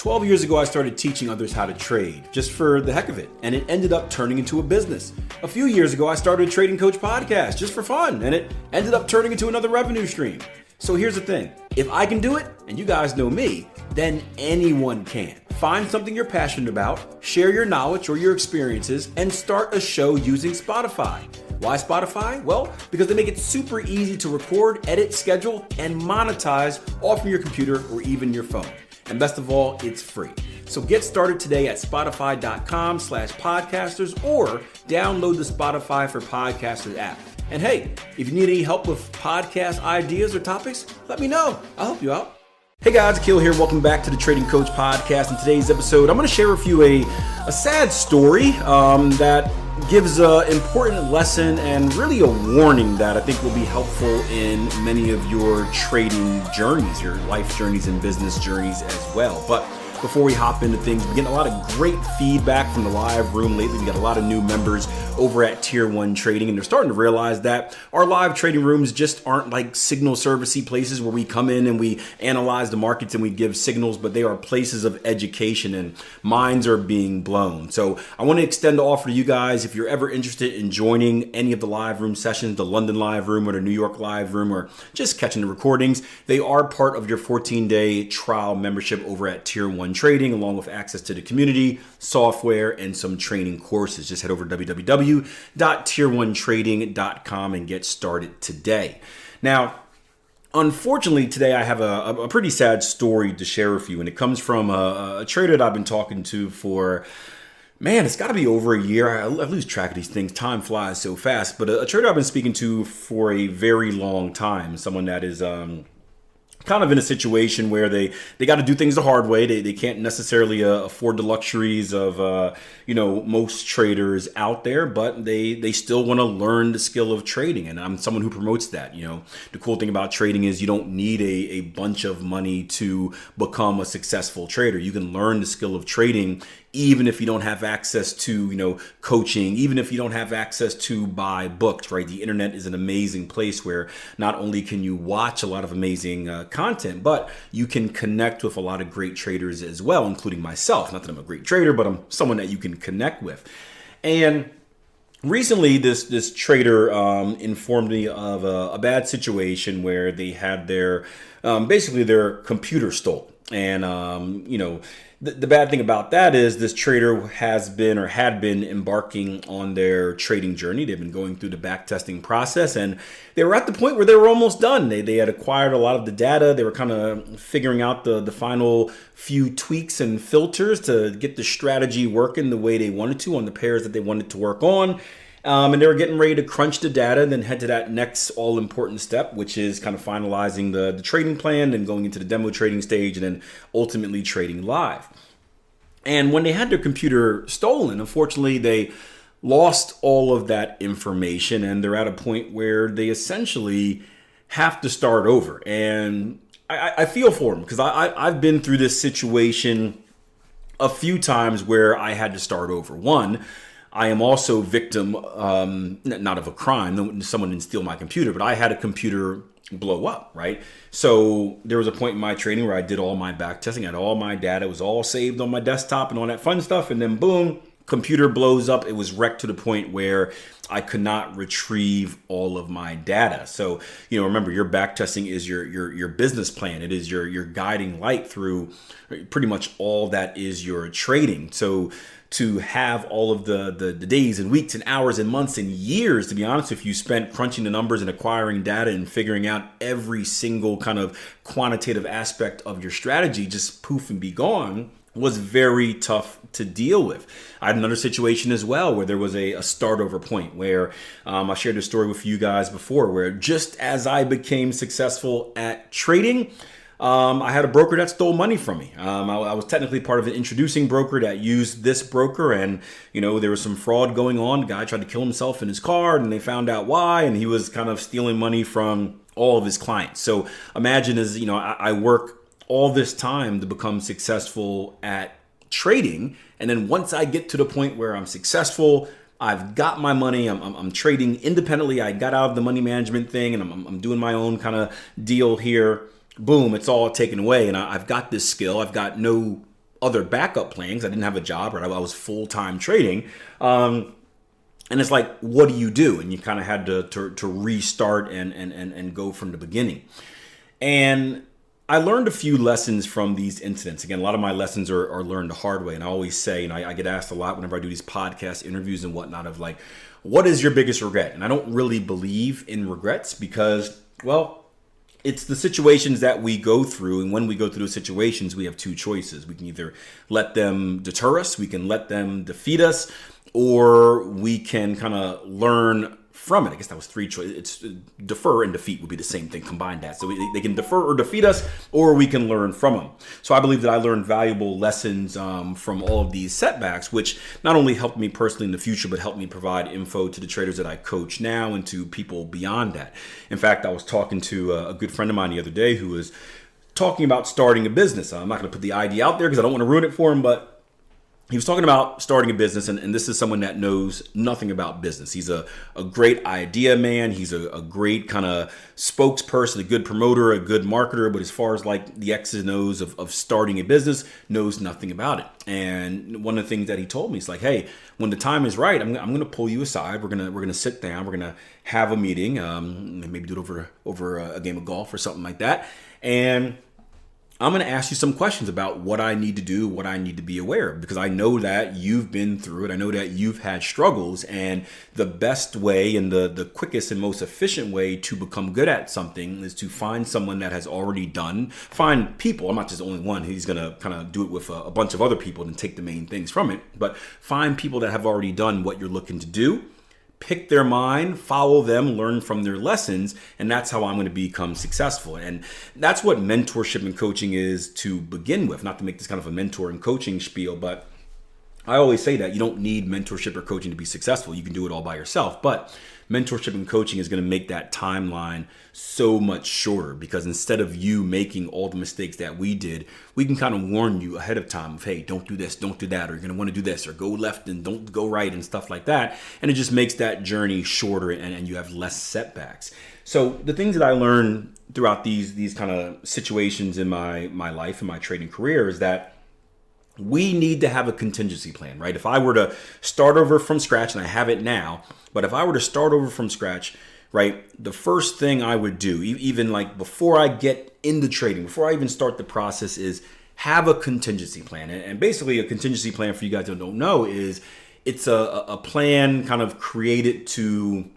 12 years ago, I started teaching others how to trade, just for the heck of it, and it ended up turning into a business. A few years ago, I started a Trading Coach podcast, just for fun, and it ended up turning into another revenue stream. So here's the thing, if I can do it, and you guys know me, then anyone can. Find something you're passionate about, share your knowledge or your experiences, and start a show using Spotify. Why Spotify? Well, because they make it super easy to record, edit, schedule, and monetize all from your computer or even your phone. And best of all, it's free. So get started today at spotify.com/podcasters or download the Spotify for Podcasters app. And hey, if you need any help with podcast ideas or topics, let me know. I'll help you out. Hey guys, Akil here. Welcome back to the Trading Coach podcast. In today's episode, I'm going to share with you a sad story that gives an important lesson and really a warning that I think will be helpful in many of your trading journeys, your life journeys and business journeys as well. But before we hop into things, we're getting a lot of great feedback from the live room lately. We got a lot of new members over at Tier 1 Trading, and they're starting to realize that our live trading rooms just aren't like signal servicey places where we come in and we analyze the markets and we give signals, but they are places of education and minds are being blown. So I want to extend the offer to you guys. If you're ever interested in joining any of the live room sessions, the London live room or the New York live room, or just catching the recordings, they are part of your 14-day trial membership over at Tier 1 Trading, along with access to the community, software, and some training courses. Just head over to www.tier1trading.com and get started today. Now, unfortunately, today I have a pretty sad story to share with you, and it comes from a trader that I've been talking to for, man, it's got to be over a year. I lose track of these things. Time flies so fast. But a trader I've been speaking to for a very long time, someone that is kind of in a situation where they got to do things the hard way. They can't necessarily afford the luxuries of most traders out there, but they still want to learn the skill of trading. And I'm someone who promotes that. The cool thing about trading is you don't need a bunch of money to become a successful trader. You can learn the skill of trading even if you don't have access to, coaching, even if you don't have access to buy books, right? The internet is an amazing place where not only can you watch a lot of amazing content, but you can connect with a lot of great traders as well, including myself. Not that I'm a great trader, but I'm someone that you can connect with. And recently, this trader informed me of a bad situation where they had their computer stolen. And, the bad thing about that is this trader had been embarking on their trading journey. They've been going through the back testing process, and they were at the point where they were almost done. They had acquired a lot of the data. They were kind of figuring out the final few tweaks and filters to get the strategy working the way they wanted to on the pairs that they wanted to work on. And they were getting ready to crunch the data and then head to that next all-important step, which is kind of finalizing the trading plan and going into the demo trading stage and then ultimately trading live. And when they had their computer stolen, unfortunately, they lost all of that information, and they're at a point where they essentially have to start over. And I feel for them because I've been through this situation a few times where I had to start over. One, I am also victim, not of a crime. Someone didn't steal my computer, but I had a computer blow up, right? So there was a point in my training where I did all my back testing, I had all my data, it was all saved on my desktop and all that fun stuff. And then boom, computer blows up. It was wrecked to the point where I could not retrieve all of my data. So, remember, your back testing is your business plan. It is your guiding light through pretty much all that is your trading. So to have all of the days and weeks and hours and months and years, to be honest, if you spent crunching the numbers and acquiring data and figuring out every single kind of quantitative aspect of your strategy, just poof and be gone, was very tough to deal with. I had another situation as well where there was a start over point where I shared this story with you guys before, where just as I became successful at trading, I had a broker that stole money from me. I was technically part of an introducing broker that used this broker, and there was some fraud going on. The guy tried to kill himself in his car, and they found out why, and he was kind of stealing money from all of his clients. So imagine I work all this time to become successful at trading, and then once I get to the point where I'm successful, I've got my money, I'm trading independently, I got out of the money management thing, and I'm doing my own kind of deal here. Boom, it's all taken away, and I've got this skill. I've got no other backup plans. I didn't have a job, right? I was full-time trading. And it's like, what do you do? And you kind of had to restart and go from the beginning. And I learned a few lessons from these incidents. Again, a lot of my lessons are learned the hard way. And I always say, and I get asked a lot whenever I do these podcast interviews and whatnot of like, what is your biggest regret? And I don't really believe in regrets because, well, it's the situations that we go through. And when we go through those situations, we have two choices. We can either let them deter us, we can let them defeat us, or we can kind of learn from it. I guess that was three choices. It's defer and defeat would be the same thing, combine that. So they can defer or defeat us, or we can learn from them. So I believe that I learned valuable lessons from all of these setbacks, which not only helped me personally in the future, but helped me provide info to the traders that I coach now and to people beyond that. In fact, I was talking to a good friend of mine the other day who was talking about starting a business. I'm not going to put the idea out there because I don't want to ruin it for him, but he was talking about starting a business, and this is someone that knows nothing about business. He's a great idea man. He's a great kind of spokesperson, a good promoter, a good marketer. But as far as like the X's and O's of starting a business, knows nothing about it. And one of the things that he told me is like, hey, when the time is right, I'm going to pull you aside. We're gonna sit down. We're gonna have a meeting. Maybe do it over a game of golf or something like that. And I'm going to ask you some questions about what I need to do, what I need to be aware of, because I know that you've been through it. I know that you've had struggles, and the best way and the quickest and most efficient way to become good at something is to find someone that has already done, find people. I'm not just the only one. He's going to kind of do it with a bunch of other people and take the main things from it, but find people that have already done what you're looking to do. Pick their mind, follow them, learn from their lessons, and that's how I'm going to become successful. And that's what mentorship and coaching is to begin with. Not to make this kind of a mentor and coaching spiel, but I always say that you don't need mentorship or coaching to be successful. You can do it all by yourself. But mentorship and coaching is going to make that timeline so much shorter, because instead of you making all the mistakes that we did, we can kind of warn you ahead of time of, hey, don't do this, don't do that, or you're going to want to do this, or go left and don't go right and stuff like that. And it just makes that journey shorter, and you have less setbacks. So the things that I learned throughout these kind of situations in my life and my trading career is that we need to have a contingency plan, right? If I were to start over from scratch, and I have it now, but if I were to start over from scratch, right, the first thing I would do, even like before I get into trading, before I even start the process, is have a contingency plan. And basically a contingency plan, for you guys that don't know, is it's a plan kind of created to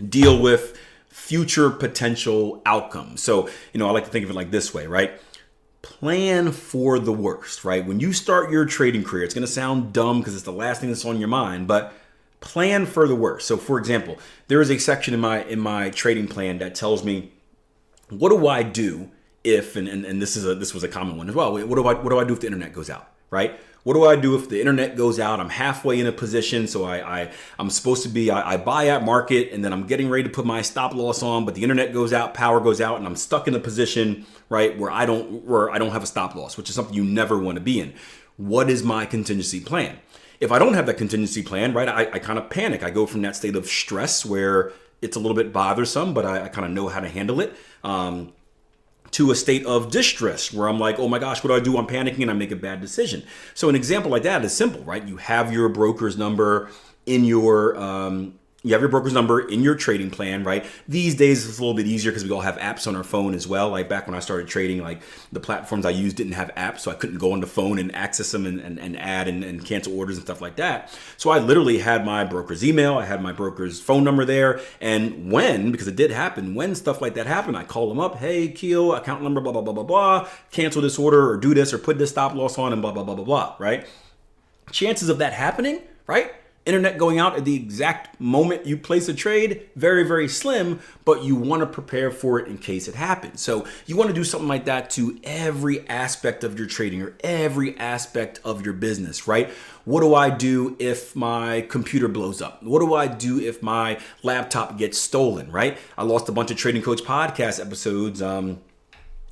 deal with future potential outcomes. So, I like to think of it like this way, right? Plan for the worst, right? When you start your trading career, it's going to sound dumb because it's the last thing that's on your mind, but plan for the worst. So for example, there is a section in my trading plan that tells me, what do I do if, and this was a common one as well. What do I do if the internet goes out, right? What do I do if the internet goes out? I'm halfway in a position, so I'm supposed to be, I buy at market, and then I'm getting ready to put my stop loss on, but the internet goes out, power goes out, and I'm stuck in a position, right, where I don't have a stop loss, which is something you never want to be in. What is my contingency plan? If I don't have that contingency plan, right, I kind of panic. I go from that state of stress where it's a little bit bothersome, but I kind of know how to handle it, to a state of distress where I'm like, oh my gosh, what do I do? I'm panicking and I make a bad decision. So an example like that is simple, right? You have your broker's number in your trading plan, right? These days it's a little bit easier because we all have apps on our phone as well. Like back when I started trading, like the platforms I used didn't have apps, so I couldn't go on the phone and access them and add and cancel orders and stuff like that. So I literally had my broker's email, I had my broker's phone number there, and because it did happen, when stuff like that happened, I call them up, hey, Akil, account number, blah, blah, blah, blah, blah, cancel this order or do this or put this stop loss on and blah, blah, blah, blah, blah, right? Chances of that happening, right? Internet going out at the exact moment you place a trade, very, very slim, but you want to prepare for it in case it happens. So you want to do something like that to every aspect of your trading or every aspect of your business, right? What do I do if my computer blows up? What do I do if my laptop gets stolen, right? I lost a bunch of Trading Coach podcast episodes,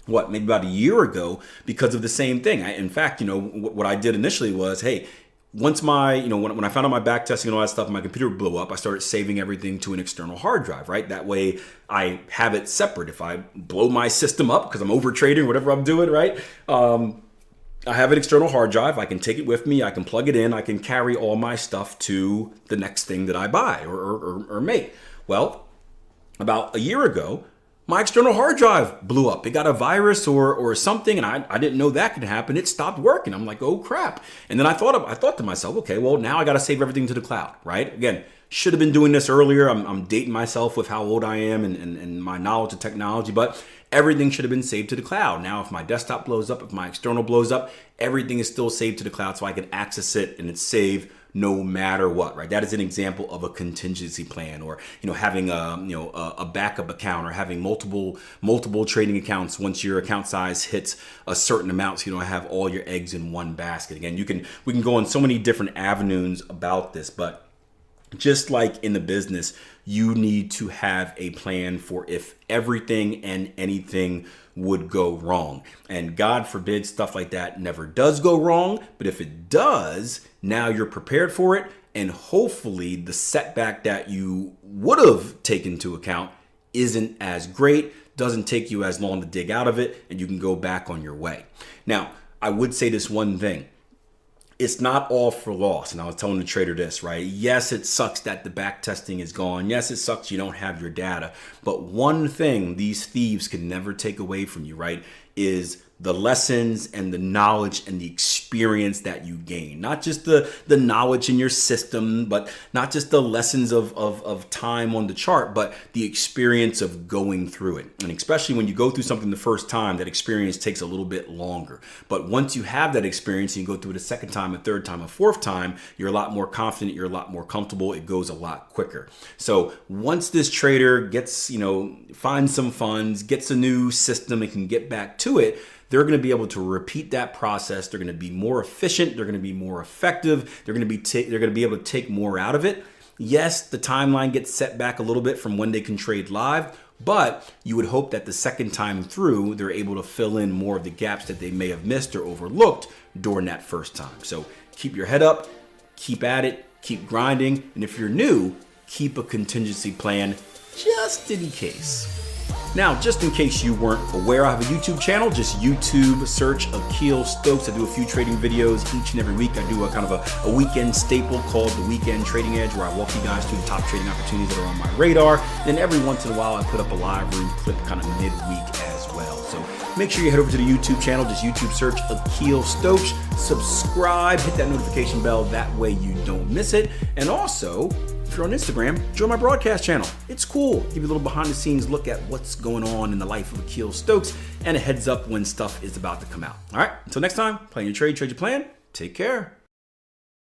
maybe about a year ago because of the same thing. In fact, what I did initially was, hey, once when I found out my back testing and all that stuff, my computer blew up, I started saving everything to an external hard drive, right? That way I have it separate. If I blow my system up because I'm over trading, whatever I'm doing, right? I have an external hard drive. I can take it with me. I can plug it in. I can carry all my stuff to the next thing that I buy or make. Well, about a year ago, my external hard drive blew up. It got a virus or something, and I didn't know that could happen. It stopped working. I'm like, oh crap. And then I thought to myself, okay, well, now I got to save everything to the cloud, right? Again, should have been doing this earlier. I'm dating myself with how old I am and my knowledge of technology, but everything should have been saved to the cloud. Now, if my desktop blows up, if my external blows up, everything is still saved to the cloud so I can access it and it's saved no matter what, right? That is an example of a contingency plan, or having a backup account, or having multiple trading accounts once your account size hits a certain amount, so you don't have all your eggs in one basket. Again, we can go on so many different avenues about this, but just like in the business, you need to have a plan for if everything and anything would go wrong. And God forbid stuff like that never does go wrong. But if it does, now you're prepared for it. And hopefully the setback that you would have taken into account isn't as great, doesn't take you as long to dig out of it, and you can go back on your way. Now, I would say this one thing. It's not all for loss. And I was telling the trader this, right? Yes, it sucks that the back testing is gone. Yes, it sucks you don't have your data. But one thing these thieves can never take away from you, right, is the lessons and the knowledge and the experience that you gain. Not just the knowledge in your system, but not just the lessons of time on the chart, but the experience of going through it. And especially when you go through something the first time, that experience takes a little bit longer. But once you have that experience and you go through it a second time, a third time, a fourth time, you're a lot more confident, you're a lot more comfortable, it goes a lot quicker. So once this trader gets, finds some funds, gets a new system and can get back to it, they're going to be able to repeat that process. They're going to be more efficient. They're going to be more effective. They're going to be able to take more out of it. Yes, the timeline gets set back a little bit from when they can trade live, but you would hope that the second time through, they're able to fill in more of the gaps that they may have missed or overlooked during that first time. So keep your head up, keep at it, keep grinding. And if you're new, keep a contingency plan just in case. Now, just in case you weren't aware, I have a YouTube channel. Just YouTube search Akil Stokes. I do a few trading videos each and every week. I do a kind of a weekend staple called the Weekend Trading Edge, where I walk you guys through the top trading opportunities that are on my radar. Then every once in a while, I put up a live room clip kind of midweek as well. So make sure you head over to the YouTube channel. Just YouTube search Akil Stokes. Subscribe, hit that notification bell. That way you don't miss it. And also, if you're on Instagram, join my broadcast channel. It's cool. Give you a little behind the scenes look at what's going on in the life of Akil Stokes and a heads up when stuff is about to come out. All right, until next time, plan your trade, trade your plan. Take care.